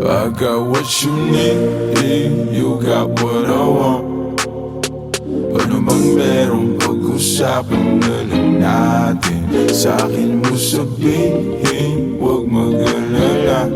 I got what you need, you got what I want. Ano bang meron pag-usapan na lang natin? Sa'kin mo sabihin, huwag mag-alala.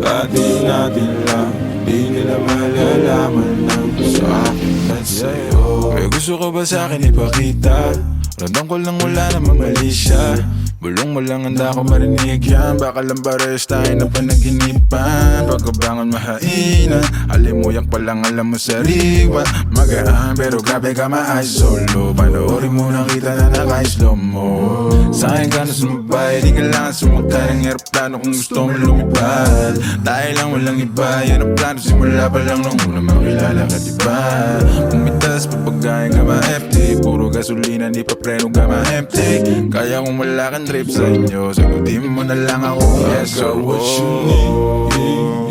Atin natin lang, di nila malalaman lang sa akin at sa'yo. May gusto ka ba sa'kin ipakita? Ramdam ko lang wala namang mali siya. Bulong mo lang handa ko marinig yan. Baka lang pares tayo na panaginipan. Pagkabangon mahainan, alimuyak pa lang alam mo sariwa. Magaan pero grabe ka ma-isolo. Panoorin mo nang kita na naka-slow mo. Sa'kin ka na sumabay, di kailangan sumakay ng aeroplano kung gusto mo lumipad. Tayo lang walang iba, yan ang plano. Simula pa lang nung una makilala ka diba. Pumitas pa pagkain ka ma-empty. Puro gasolina, di pa preno ka ma-empty. Kaya kung wala kang trip sa inyo, sagutin mo na lang ako. Yes, I got what you need,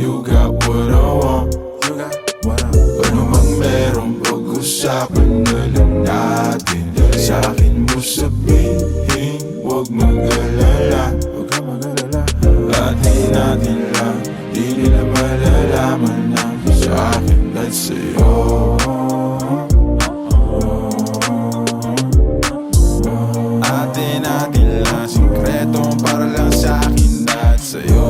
you got what I want. Ano mang meron pag-usapan na lang natin. Sa'kin mo sabihin, huwag mag-alala. Atin natin lang, di nila malalaman lang sa akin at sa'yo. Atin natin lang, sikreto para lang sa akin at sa'yo.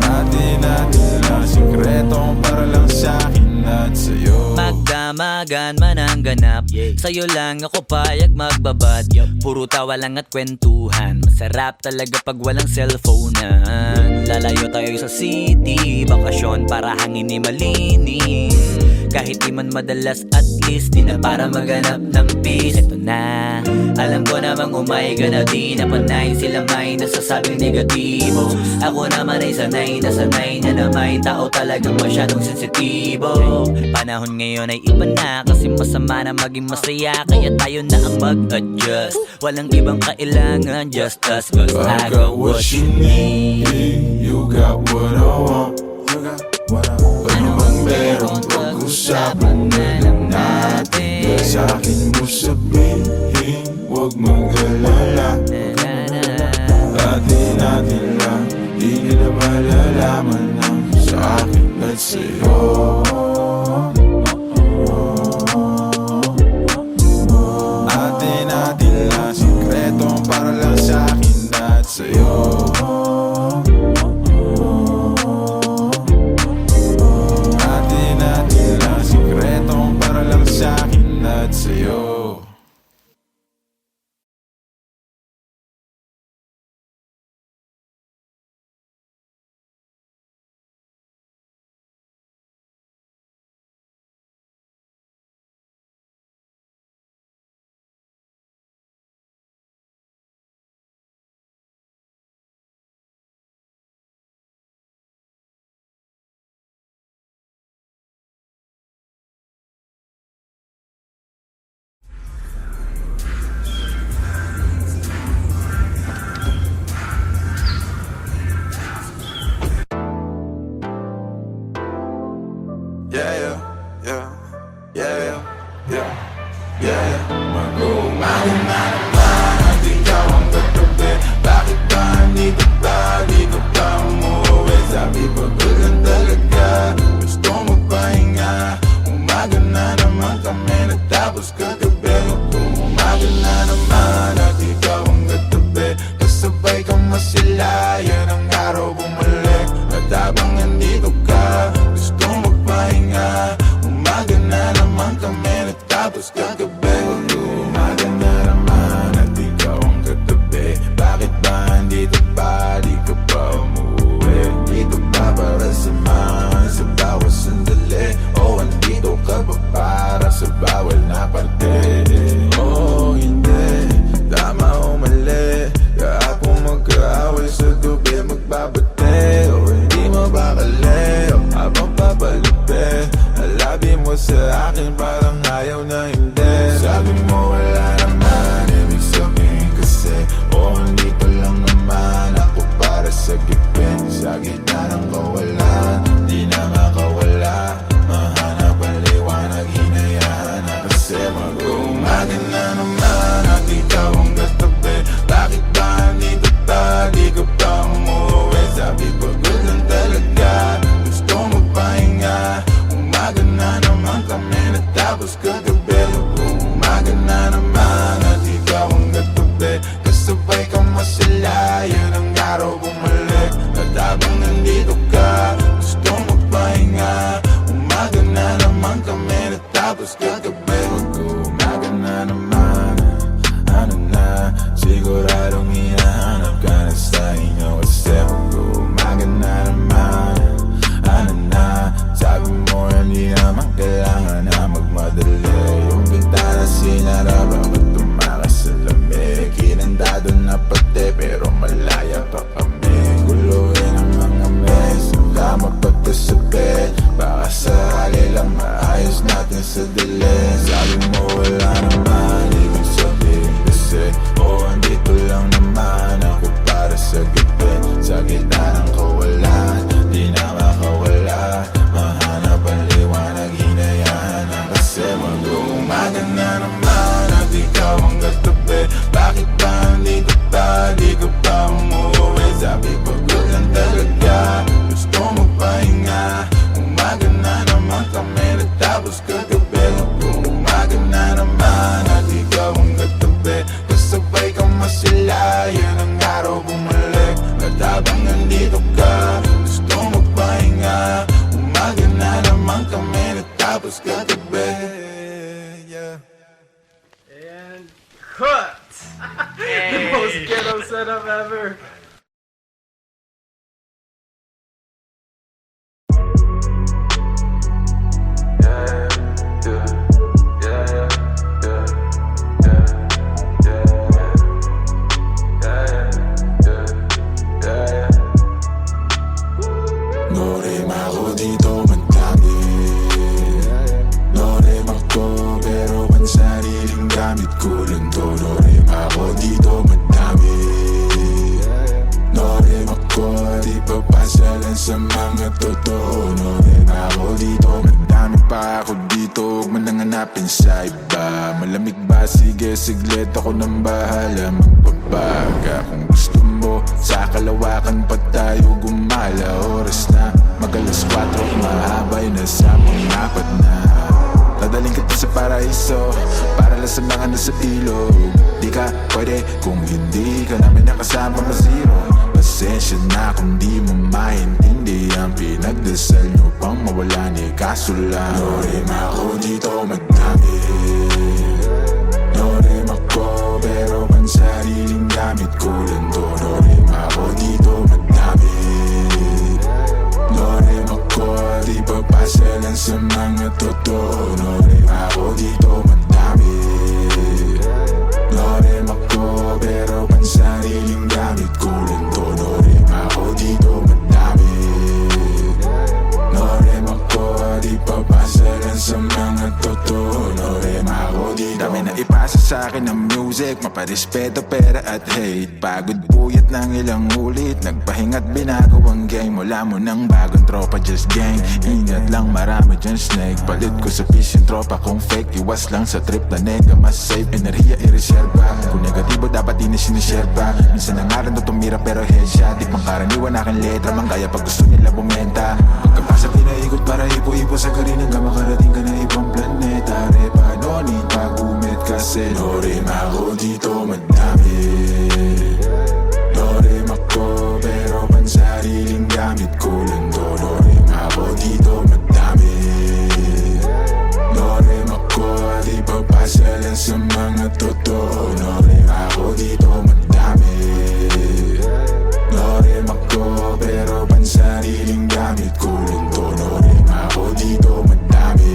Atin natin lang, sikreto para lang sa akin at sa'yo. Magdamagan man ang ganap, sa'yo lang ako payag magbabad. Puro tawa lang at kwentuhan, masarap talaga pag walang cellphonean. Lalayo tayo sa city, bakasyon para hangin ay malinis. Kahit di man madalas, at least di na para maghanap ng peace. Ito na, alam ko namang umayga na di na panay. Sila may nasasabing negatibo, ako naman ay sanay na sanay na may tao talagang masyadong sensitibo. Panahon ngayon ay iba na, kasi masama na maging masaya. Kaya tayo na ang mag-adjust, walang ibang kailangan, just us. Cause I got what you need, you got what I want. Ano bang merong pag-usapan na lang natin? Sa'kin mo sabihin, huwag mag-alala. Atin natin lang, di nila malalaman lang sa akin at sa'yo. Atin natin lang, sikreto para lang sa akin at sa'yo. Sa akin at sa'yo. Mag-umahin na naman at ikaw ang katabi. Bakit ba nandito ba? Di ka pa umuwi. Sabi pa ba lang talaga gusto magpahinga? Umaga na naman kami natapos kagabi. Mag-umaga na naman at ikaw ang katabi. Kasabay ka masilayan ang araw bumalik. At habang nandito ka gusto magpahinga. Umaga na naman kami natapos kagabi. Mag-umaga na naman at ikaw ang katabi. Bakit ba andito pa? Di ka pa umuwi. Dito pa para samahan sa bawat sandali. O andito ka pa para sa bawal na parte. Oh hindi, tama o mali. Kahapon magkaaway sa gabi magbabate. O hindi mabakali habang papalipin. Alabi mo sa akin parang ayaw na hindi. Cut! The most ghetto setup ever. Norim ako dito madami. Norim ako pero pansariling gamit ko lang to. Norim ako dito madami. Norim ako di papasalan sa mga totoo. Norim ako dito madami pa ako dito. Huwag man lang hanapin sa iba. Malamig ba? Sige siglit ako nang bahala magbabaga. Kung gusto mo sa kalawakan pa tayo gumala. Oras na mag-alas 4, mahabay na sa pang-apat na. Dadaling kita sa paraiso para lang sa mga nasa ilog. Di ka pwede kung hindi ka namin nakasama ma-zero. Pasensya na kung di mo maintindihan. Pinagdasal nyo pang mawala ni kaso lang. Norim ako dito madami. Norim ako pero pansariling gamit ko lang to. Norim ako dito madami. Norim ako di papasalan sa mga totoo. Norim ako dito madami. Norim ako pero pansariling gamit ko lang to. Norim ako dito madami. Norim ako di papasalan sa mga totoo. Norim ako dito. Dami na ipasa sa akin ng music, maparespeto, pera at hate. Pagod puyat ng ilang ulit, nagpahinga't binago ang game. Wala mo ng bagong tropa, just gang. Ingat lang, marami dyan snake. Palit ko sa fish yung tropa kung fake. Iwas lang sa trip na nega, mas safe. Enerhiya i-reserva, kung negatibo dapat di na sinishare pa. Minsan na nga rin to tumira pero headshot. Di pang karaniwan aking letra, manggaya pag gusto nila bumenta. Pagkapasap pinaikot para ipo-ipo sa karin hanggang makarating ka na ibang planeta. Repa, no need pag-umit kasi norim ako dito madami. Norim ako pero pansariling gamit ko lang to. Norim ako dito madami. Norim ako di papasalan sa mga totoo. Norim ako dito madami. Norim ako pero pansariling gamit ko lang to. Norim ako dito madami.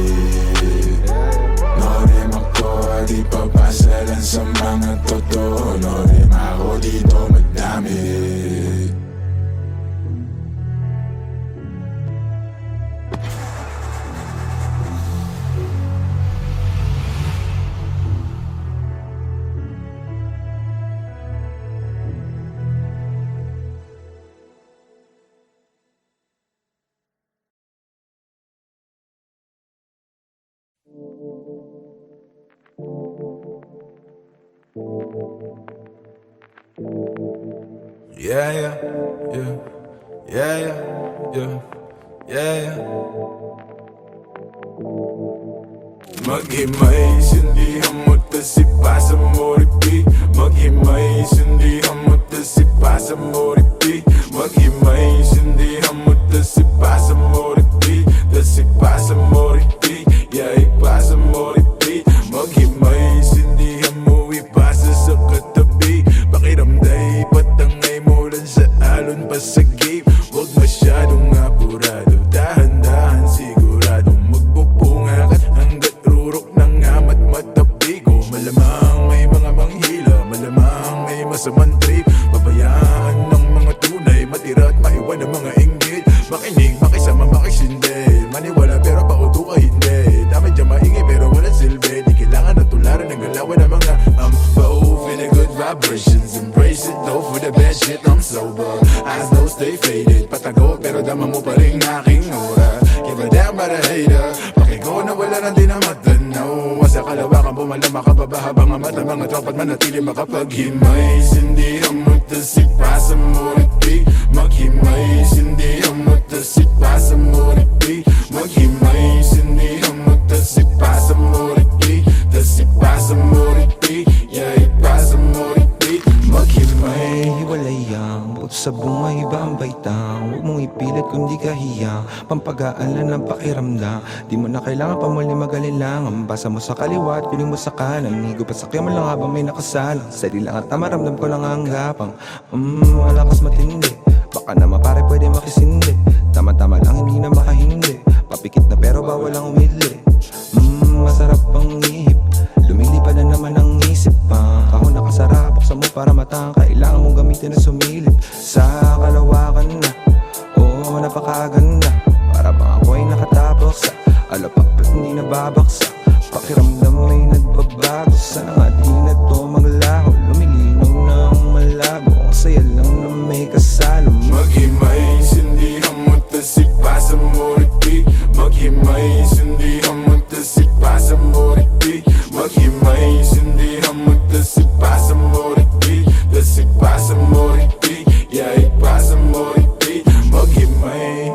Norim ako di papasalan sa mga totoo. Norim ako dito madami. Yeah, yeah, yeah, yeah, yeah, yeah, yeah, yeah. Maghimay, sindihan mo tas ipasa mo repeat. Maghimay, sindihan mo tas ipasa mo repeat. Maghimay, sindihan mo tas ipasa mo repeat. Tas ipasa mo repeat, yeah, ipasa mo repeat. Maghimay, sindihan mo ipasa sa katabi. Pakiramday, patangay mo lang sa alon pa sa game. Huwag masyadong apurado, dahan-dahan siguradong magpupunga ka hanggat rurok ng amat matapigo. Malamang may mga manghila, malamang may masamang trip. Pabayaan ng mga tunay, matira at maiwan ng mga inggit. Makinig, makisama, makisindi. Maniwala pero pauto ka hindi. Dami dyan maingay pero walang silbi. Di kailangan na tularan ng galawan ng mga pao. Feeling good vibrations, embrace it. Though for the bad shit, I'm sober. Eyes though stay faded. Patago pero dama mo pa rin aking aura. Give a damn about a hater. Pakigo na wala na din ang matanaw. Sa kalawakan bumalama ka baba habang ang mata mga tropat manatili makapaghimay. Sindihan mo tas ipasa mo repeat. Maghimay, sindihan mo tas ipasa mo repeat. Maghimay, sindihan mo tas ipasa mo repeat. Tas ipasa mo repeat, yeah, ipasa mo repeat. Maghimay, hiwalay ang buto sa bunga, iba ang baitang. Huwag mong ipilit kung hindi kahiyang pampagaan lang ng pakiramdam. Di mo na kailangan pa muli mag-alilangan. Basa mo sa kaliwa at kunin mo sa kanan. Higo pa sakyan mo lang habang may nakasalang. Sali lang at tamaramdam ko lang ang gapang. Malakas matindi, baka naman pare pwede makisindi. Tama-tama lang hindi na makahindi. Papikit na pero bawal ang umidli. Masarap ang ihip, lumilipad na naman ang isip pa. Ako nakasara, buksan mo para matang. Kailangan mong gamitin na sumilip sa kalawakan na. Oo, napakaganda. Para bang ako ay nakatapos sa alapak ba't hindi nababaksa. Pakiramdam may nagbabago. Sana nga di na to maglaho. Lumilinaw ng malabo. Ang saya lang na may kasalo. Maghimay, sindihan mo tasipa sa moriti. Maghimay, sindihan mo tasipa sa moriti. Maghimay, sindihan mo tasipa sa moriti. Tasipa sa moriti, yay pa sa moriti. Maghimay.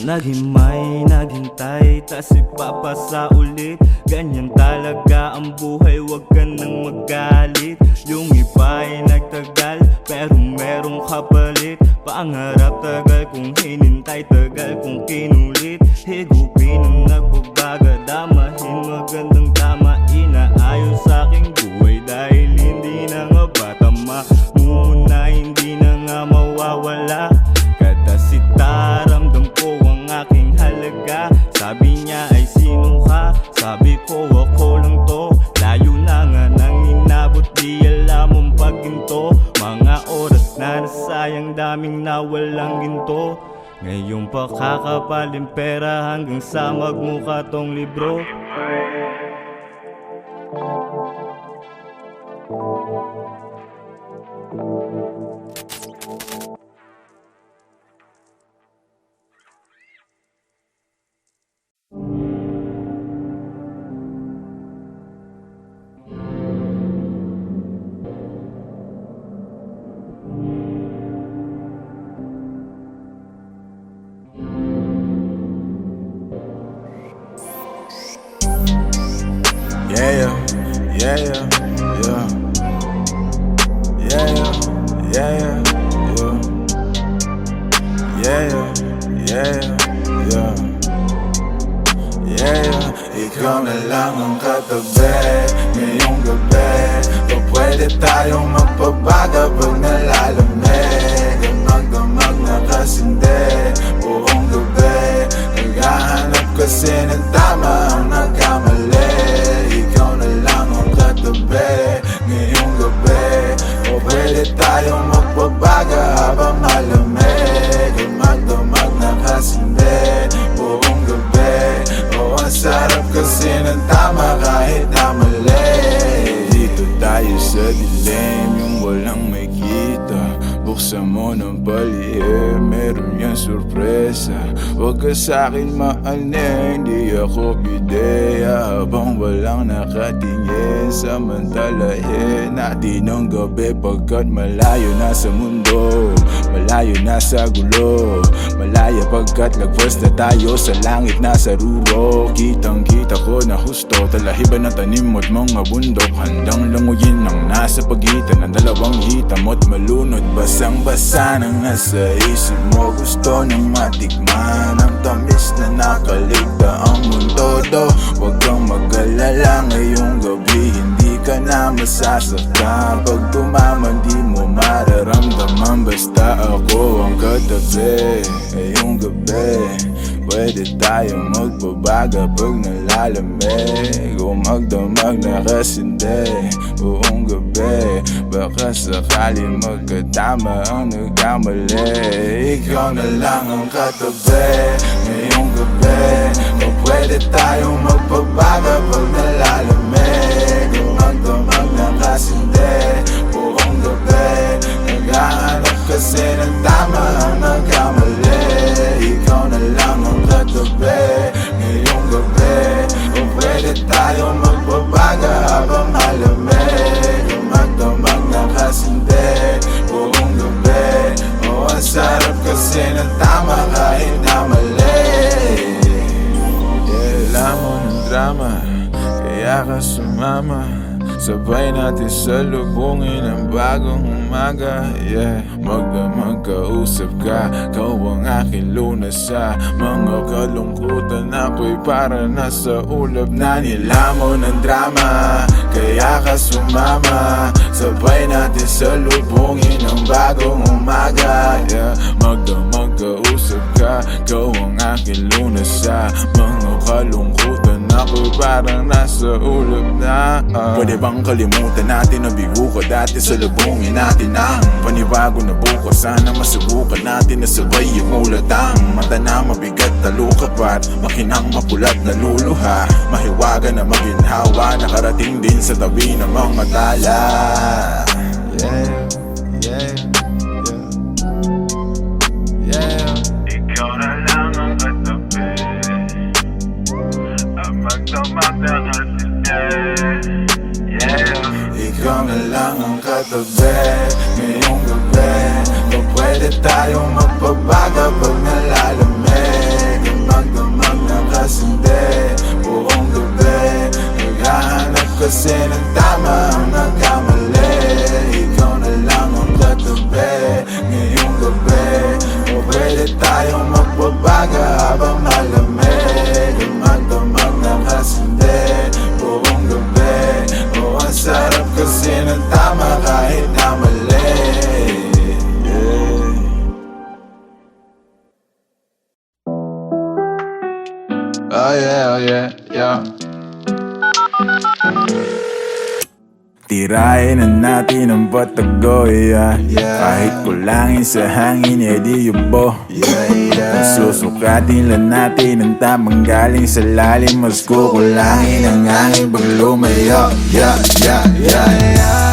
Naghimay, naghintay, tas ipapasa ulit. Ganyan talaga ang buhay, wag ka nang magalit. Yung iba ay nagtagal, pero merong kapalit. Pangarap tagal kong hinintay, tagal kong kinulit. Higupin ang nagbabaga, damahin magandang tama. Inaayos sa aking buhay dahil hindi na nga ba tama. Muna hindi na nga mawawala. Katasita, ramdam ko ang aking halaga. Sabi niya ay sino ka? Sabi ko ako lang to. Layo na nga nang inabot, di alam ang pagginto. Mga oras na nasayang, daming nawalang ginto. Ngayong pakakapaling pera hanggang sa magmukha tong libro. Yeah, yeah, yeah, yeah. Yeah, yeah, yeah, yeah. Yeah, yeah, yeah. Yeah, ikaw na lang ang katabi ngayong gabi. O pwede tayong magpabaga pag nalalamig. Damag-damag na kasindi buong gabi. Naghahanap kasi ng tama ang nagkamali. Ikaw na lang ang katabi ngayong gabi. O pwede tayong magpabaga habang malamig. Damag-damag na kasindi buong gabi. O ang sarap kasi ng tama kahit na mali. Dito tayo sa dilim, yung walang may kita. Buksan mo ng palihim, meron yan sorpresa. Huwag ka sa'kin maaning, di ako bideya. Habang walang nakatingin, samantalahin natin ang gabi. Pagkat malayo na sa mundo, malayo na sa gulo. Malaya pagkat lagpas na tayo sa langit na sa ruro. Kitang kita ko na husto, talahiban ng tanim mo't mga bundok. Handang languyin ang nasa pagitan ng dalawang hita mo't malunod. Basang-basa nang nasa isip mo, gusto nang matikman ang tamis na nakaligta ang mundo do. Huwag kang mag-alala ngayong gabi, hindi ka na masasaktan. Pag tumaman di mo mararamdaman, basta ako ang katabi ngayong gabi. Pwede tayong magbabaga pag nalalamig. O magdamag na kasindi buong gabi. Baka sakali magkatama ang nagkamali. Ikaw na lang ang katabi ngayong gabi. O pwede tayong magbabaga pag nalalamig. O magdamag na kasindi buong gabi. Naghahanap kasi ng tama ang nagkamali. Ikaw na lang ang katabi ngayong gabi. O pwede tayong magbabaga habang malamig. O magdamag na kasindi buong gabi. O ang sarap kasi ng tama kahit na mali. Yeah, alam mo ng drama, kaya ka sumama Sabay natin salubungin ang bagong umaga, yeah. Magkausap ka, kau ang aking lunas sa mga kalungkutan. Ako'y para nasa ulap na nilamon ng drama, kaya ka sumama. Sabay natin salubungin ang bagong umaga, yeah. Magkausap ka, kau ang aking lunas sa mga kalungkutan. Ako'y parang nasa ulap na Pwede bang kalimutan natin na bigo ka dati? Salubungin natin ang panibago na bukas. Sana masubukan natin na sabay yung ulatang mata na mabigat na lukapat, makinang mapulat na luluha, mahiwaga na maginhawa, nakarating din sa tabi ng mga tala. Yeah, yeah, yeah, yeah. Ikaw na lang ang katabi, ang magdamag na kasinde. Yeah. Ikaw na lang ang katabi ngayong gabi. Kung pwede tayong magpabaga pag nalalamig, ang magdamag na kasinde buong gabi. Naghahanap kasi ng tama ang nagkamali. Ikaw na lang ang katabi ngayong gabi. Kung pwede tayong magpabaga habang malamig, ang magdamag na kasinde buong gabi. Oh, ang sarap kasi ng tama kahit na mali. Oh yeah, yeah. Tirahin na natin ang patago, yeah. Kahit kulangin sa hangin, di yubo. Susukatin lang natin ang tamang galing sa lalim. Mas kukulangin ang hangin pag lumayo, yeah.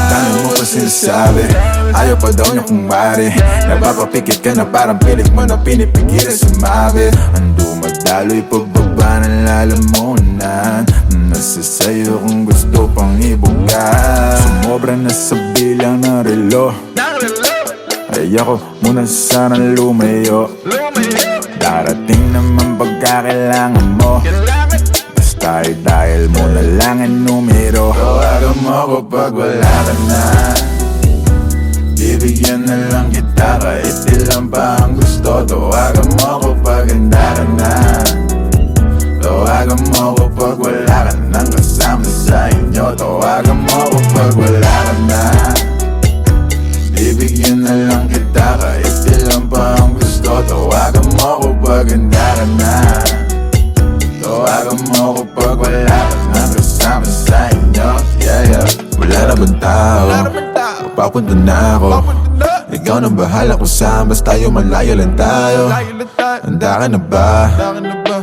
Tangan mo pa sinasabi, ayaw pa daw niya kung mari. Napapapikit ka na parang pilit mo na pinipigilan sumabi. Ando madalo'y pagbaba ng lalamunan. Nasa sayo kung gusto pang ibuga. Sumobra na sa bilang ng relo. Ay ako muna sana lumayo. Darating naman pagkakailangan mo. Basta dahil mo na lang ang numero. Tawagan mo ako pag wala ka na. Bibigyan na lang kita kahit ilan pa ang gusto. Tawagan mo ako pag handa ka na. Tawagan mo ako pag wala ka nang kasama sa inyo. Tawagan mo ako pag wala ka na. Bibigyan na lang kita kahit ilan pa ang gusto. Tawagan mo ako pag handa ka na. Tawagan mo ako pag wala ka nang kasama sa inyo, yeah. Wala na bang tao? Papunta na ako. Ikaw nang bahala kung saan, basta yung malayo lang tayo. Handa ka na ba?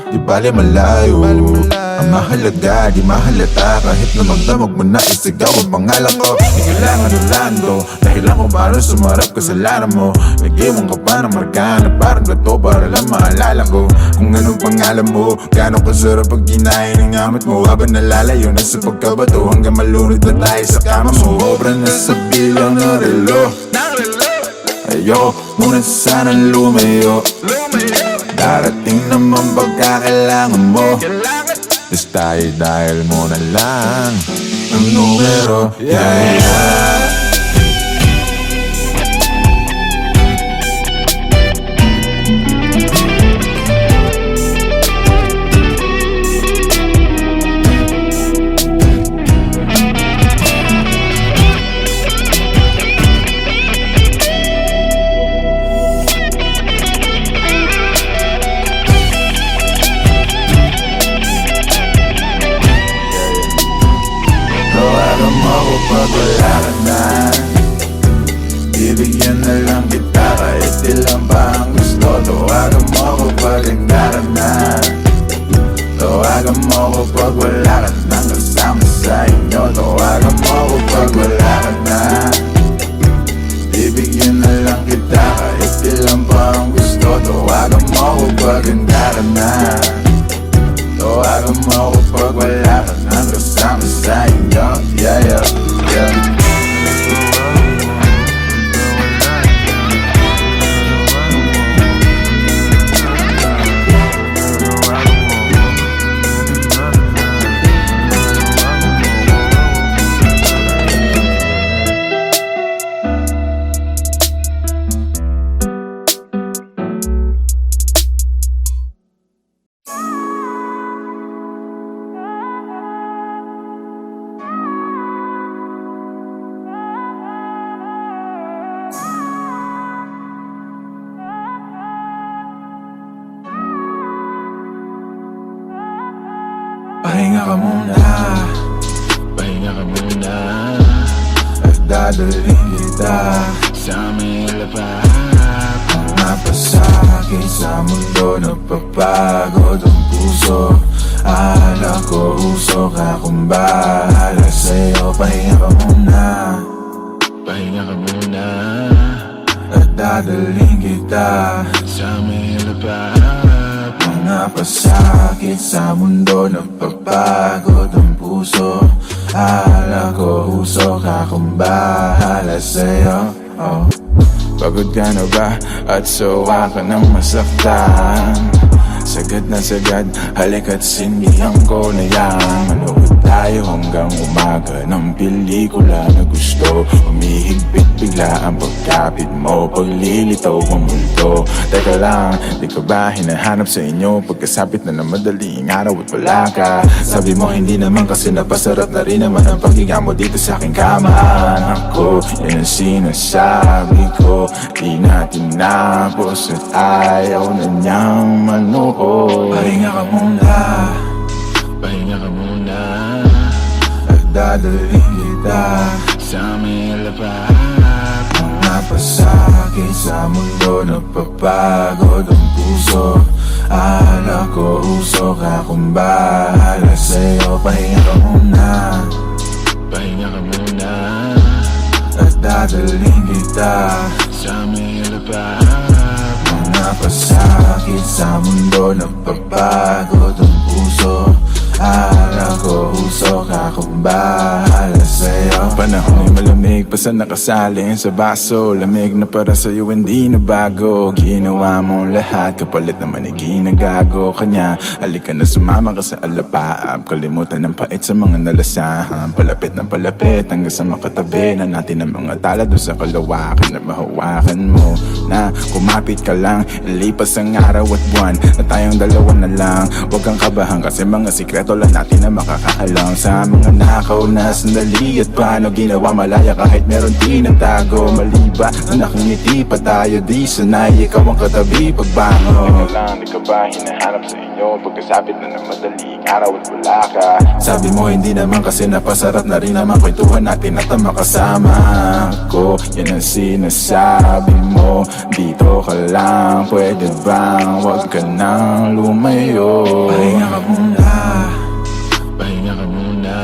Di bali malayo. Ang mahalaga, di mahalata. Kahit na magdamag mo na isigaw ang pangalan ko. Di kailangan Orlando, dahilan ko para sumarap kasalanan mo. Nag-iwan ka pa ng marka na parang plato para lang maalala ko kung anong pangalan mo. Gano'ng kasarap pag ginahin ang gamit mo. Habang nalalayo na sa pagkabato hanggang malunod na tayo sa kama mo. Obra na sa bilang ng relo. Ayoko muna sanang lumayo. Darating naman pagkakailangan mo. Basta dahil mo na lang ang numero, yeah. Pag wala ka na, bibigyan na lang kita kahit ilan pa ang gusto. Tawagan mo ako pag handa ka na. Tawagan mo ako pag wala ka nang kasama sa inyo. Tawagan mo ako pag wala ka na. Bibigyan na lang kita kahit ilan pa ang gusto. Tawagan mo ako pag handa ka na. Tawagan mo ako pag wala ka nang kasama sa inyo, yeah. Pahinga ka muna, pahinga ka muna, at dadalhin kita sa may lapat. Mga pasakit sa mundo, nagpapagod ang puso. Akala ko usok akong bahala sa'yo. Pahinga ka muna, pahinga ka muna, at dadalhin kita sa may lapat. Mga pasakit sa mundo, nagpapagod ang puso. Akala ko usok akong bahala sa'yo. Pagod ka na ba at sawa ka ng masaktan? Sagad na sagad, halika't sindihan ko na yan. Manood tayo hanggang umaga ng pelikula na gusto. Umihigpit bigla ang pagkapit mo, paglilitaw ang multo. Teka lang, di ka ba hinahanap sa inyo? Pagkasapit na ng madaling araw at wala ka. Sabi mo hindi naman kasi napasarap na rin naman ang paghinga mo dito sa aking kama. Ako, yan ang sinasabi ko, di natin napos at ayaw na niyang manood. Pahinga ka muna, pahinga ka muna, at dadalhin kita sa may lapat. Mga pasakit sa mundo, nagpapagod ang puso. Akala ko usok akong bahala sa'yo. Pahinga ka muna, pahinga ka muna, at dadalhin kita sa may lapat. Mga pasakit sa mundo, nagpapagod ang puso. Akala ko usok akong bahala sa'yo. Panahon ay malamig, basta nakasalin sa baso. Lamig na para sa'yo, hindi na bago. Ginawa mong lahat, kapalit naman ay ginagago. Kanya, halika na sumama ka sa alapaap. Kalimutan ng pait sa mga nalasahan. Palapit ng palapit, hanggang sa makatabi na natin ang mga tala doon sa kalawakan. Na mahawakan mo, na kumapit ka lang. Lipas ang araw at buwan, na tayong dalawa na lang. Huwag kang kabahan kasi mga sikreto lang natin na makakaalam. Sa mga nakaw na sandali at paano ginawa malaya kahit meron tinatago. Maliba na nakangiti pa tayo, di sanay ikaw ang katabi pagbango. Teka lang, di ka ba hinahanap sa inyo? Pagkasapit na ng madaling araw at wala ka. Sabi mo hindi naman kasi napasarap na rin naman kwentuhan natin at ang makasama ko. Yan ang sinasabi mo, dito ka lang. Pwede bang wag ka nang lumayo? Pahinga ka muna, pahinga ka muna,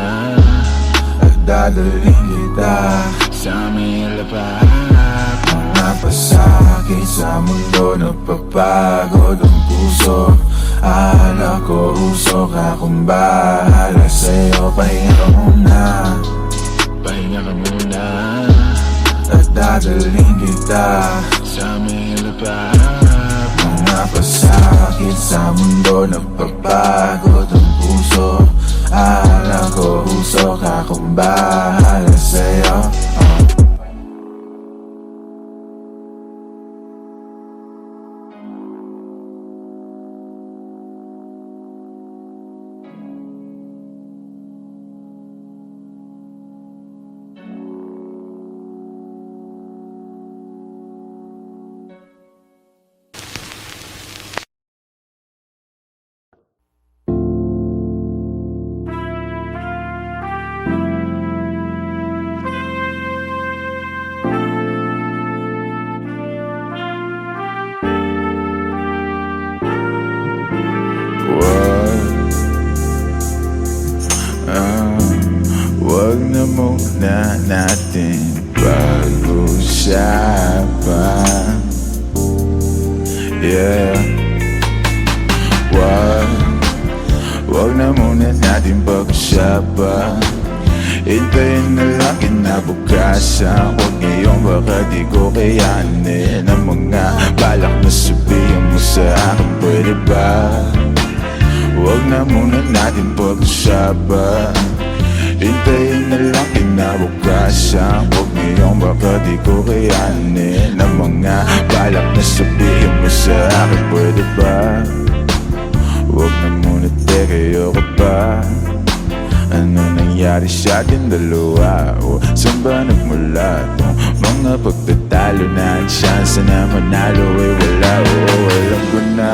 at dadalhin kita sa may lapat. Mga pasakit sa mundo, nagpapagod ang puso. Akala ko usok akong bahala sa'yo. Pahinga ka muna, pahinga ka muna, at dadalhin kita sa may lapat. Mga pasakit sa mundo, nagpapagod ang puso. Akala ko usok akong bahala sa'yo. Wag na muna natin pag-usapan. Yeah. Wag na muna natin pag-usapan. Hintayin na lang kinabukasan. Huwag ngayon baka di ko kayanin ang mga balak na sabihin mo sa akin. Pwede ba? Huwag na muna natin pag-usapan. Hintayin na lang kinabukasan. Huwag ngayon baka di ko kayanin ang mga balak na sabihin mo sa akin. Pwede ba? Huwag na muna, teka, ayoko pa. Ano nangyari? nangyari sa ating dalawa? O saan ba nagmula tong mga pagtatalo na ang chance na manalo ay wala? Oo, alam ko na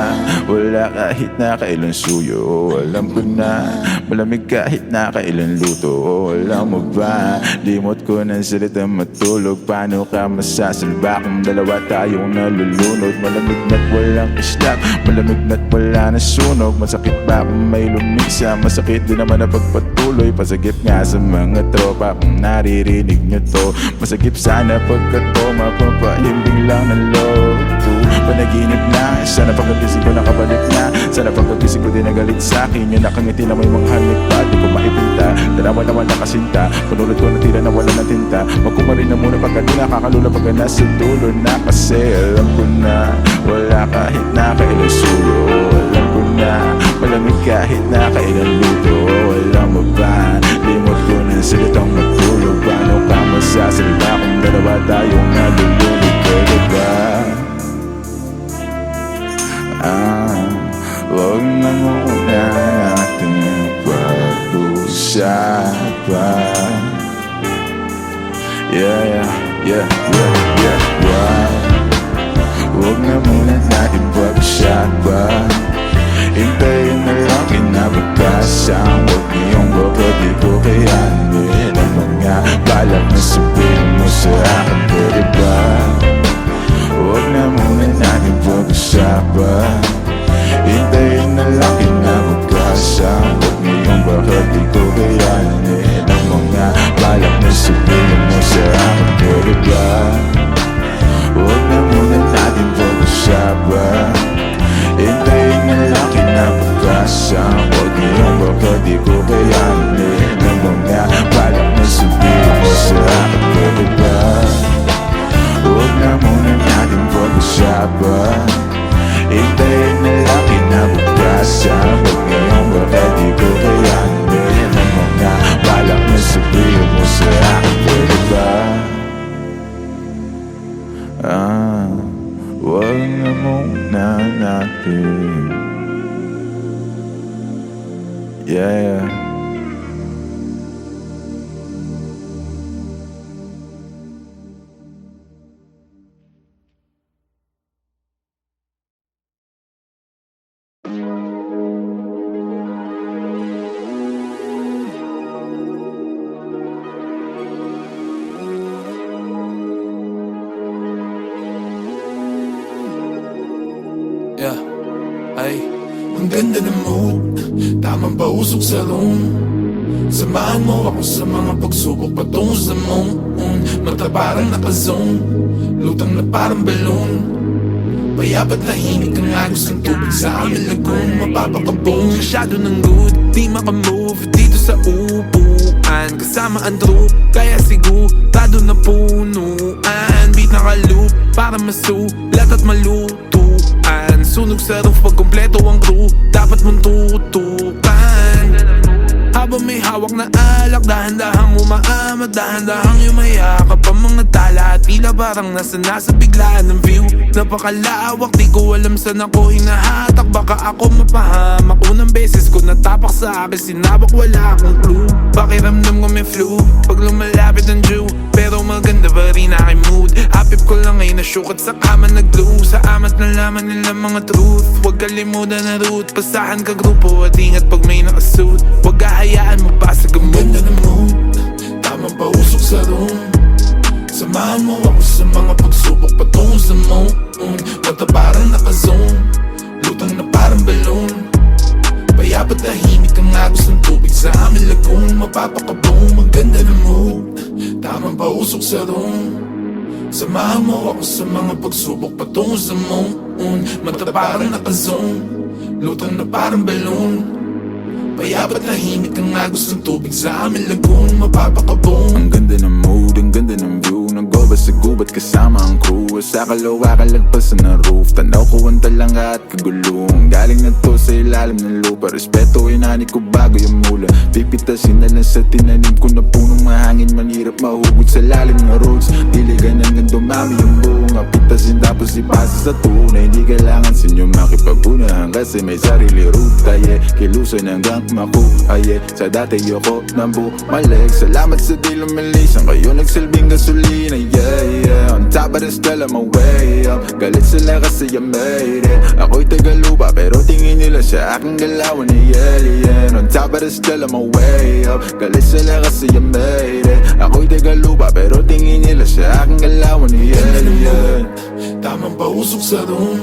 wala kahit na kailan suyo. Oo, alam ko na malamig kahit na kailan luto. Oo, alam mo ba, limot ko ng salita matulog. Paano ka masasalba kung dalawa tayong nalulunod? Malamig na't walang islap, malamig na't wala na sunog. Masakit ba kung may lumisa? Masakit din naman na pagpatuloy. Pasagip nga sa mga tropa kung naririnig nyo to. Masagip sana pagkat to mapapahimbing lang ng loob. Panaginip na, sana pagkagising ko nakabalik na. Sana pagkagising ko din nagalit sa'kin. Yung nakangiti na may mga halik pa, di ko maipinta. Dalawa naman nakasinta, panulad ko na tira na wala na tinta. Magkumarin na muna pagka di nakakalula pagka nasa dulo na. Kasi alam ko na wala kahit na kailan suyo. Alam ko na malamig kahit na kailan luto. Alam mo ba, limot ko ng salitang matulog. Paano ka masasalba kung dalawa tayong nalulunod? Pwede ba? Huwag na muna natin pag-usapan. Yeah. Huwag na muna natin pag-usapan. Hintayin na lang kinabukasan. Huwag niyong baka di ko kayanin ang mga balak na sabihin mo sa akin. Pwede ba? Huwag na muna natin pag-usapan. Hintayin na lang kinabukasan. Huwag niyong baka di ko kayanin ang mga balak na sabihin mo sa akin. Pwede ba? Huwag na muna natin pag-usapan. Hintayin na lang kinabukasan. Huwag niyong baka di ko kayanin ang mga balak na sabihin mo sa akin. Pwede ba? Huwag na muna natin pag-usapan. Hintayin na lang kinabukasan. Huwag ngayong baka di ko kayanin ang mga balak na sabihin mo sa akin. Pwede ba? Huwag na muna natin. Yeah. Ay, ang ganda ng mood, tamang pausok sa room. Samahan mo ako sa mga pagsubok patungo sa moon. Mata parang naka-zone, lutang na parang balloon. Payabat tahimik ang agos ng tubig sa aming lagoon. Mapapakabong, masyado ng good, di makamove dito sa upuan. Kasama ang troop, kaya sigurado na punuan. Beat naka-loop, para masulat at malutuan. Sunog sa roof pag kompleto ang crew, dapat mong tutukan. Habang may hawak na alak, dahan-dahang umaamat, dahan-dahang yumayakap ang mga tala. At tila parang nasa biglaan ng view. Napakalawak, di ko alam saan ako hinahatak. Baka ako mapahamak, unang beses ko natapak sa akin. Sinabak, wala akong clue. Pakiramdam ko may flu pag lumalapit ang Jew. Pero maganda pa rin aking mood. Hapip ko lang ay nasyukat sa kama nag-glue. Sa amat na laman nila mga truth. Huwag kalimutan na route, pasahan ka grupo. At ingat pag may nakasuit, huwag hayaan mo pa sa gamot. Ganda ng mood, tamang pausok sa room. Samahan mo ako sa mga pagsubok patungo sa moon. Mata parang naka-zone, lutang na parang balloon. Payabat tahimik ang agos ng tubig sa aming lagoon. Mapapakabong, ang ganda ng mood, tamang pausok sa room. Samahan mo ako sa mga pagsubok patungo sa moon. Mata parang naka-zone, lutang na parang balloon. Payabat tahimik ang agos ng tubig sa aming lagoon. Mapapakabong, ang ganda ng mood, ang ganda ng view. Nag-go ba sa gubat kasama ang crew? Sa kalawa kalagpasan ng roof, tanaw ko ang talanga at kagulong. Galing na to sa ilalim ng lupa, respeto inani ko bago yung mula. Pipitasin na lang sa tinanim ko na punong mahangin, manirap mahugot sa lalim ng roads. Diligan hanggang dumami yung bunga, pitasin tapos ipasa sa tunay. Hindi kailangan sa inyo makipagunahan kasi may sarili ruta, yeah. Kilusan hanggang makuha, yeah. Sa dati yoko nang bumalik. Salamat sa di lumilisan, kayo nagsilbing gasolina, yeah, yeah. On top of the still I'm way up. Galit sila kasi I made it. Ako'y tagalupa pero tingin nila sa aking galawan ni alien. On top of the still I'm way up. Galit sila kasi I made it. Ako'y tagalupa pero tingin nila sa aking galawan ni alien. Tamang pausok sa room.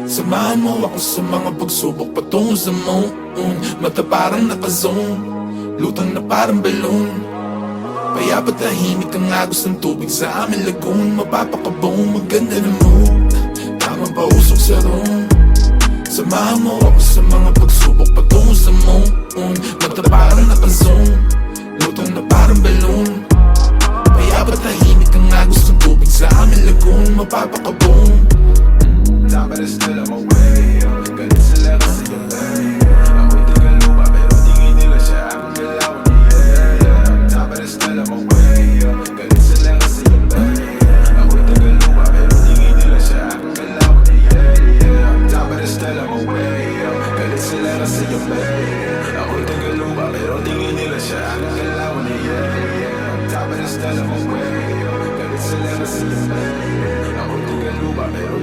Samahan mo ako sa mga pagsubok patungo sa moon. Mata parang nakazone, lutang na parang balloon. Payapat tahimik ang agos ng tubig sa aming lagoon. Mapapakaboom, maganda na mood. Tamang pausok sa room. Samahan mo ako sa mga pagsubok patungo sa moon. Mata parang nakazone, lutang na parang balloon. Payapat tahimik ang agos ng tubig sa aming lagoon. Mapapakaboom. Top of the still I'm way up. Galit sila kasi yung lay. Ako'y tagalupa pero tingin nila sa aking galawan ni yeah. Top of the still I'm way up. Galit sila kasi yung lay. Ako'y tagalupa pero tingin nila sa aking galawan ni yeah. Top of the still I'm way up. Galit sila kasi yung lay. Ako'y tagalupa pero tingin nila sa aking galawan ni yeah. Top of the still I'm way up. Galit sila kasi yung lay. Ako'y tagalupa pero